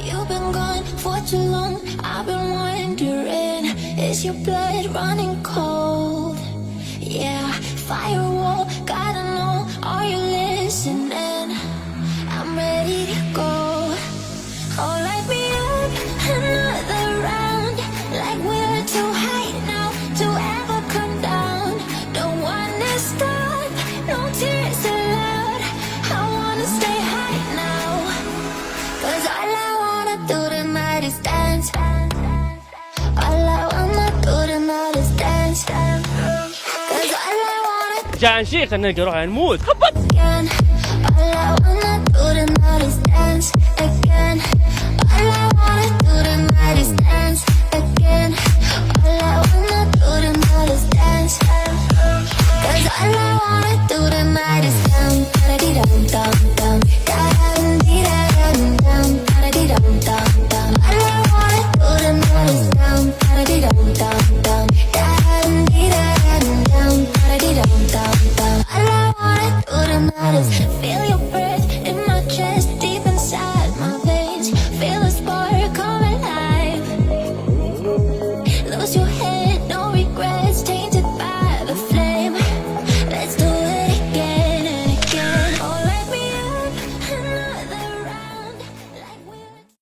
You've been gone for too long. I've been wondering, is your blood running cold? Yeah, firewall, gotta know, are you listening? I'm ready to go. Oh, light me up another round, like we're too high now to ever come down. Don't wanna stop, no tears allowed. I wanna stay high now, 'cause all I wanna do tonight is dance. All I wanna do tonight is dance. 'Cause all I wanna جاء شيخ نلقى روح نموت خبط. again. All I wanna do tonight is dance again.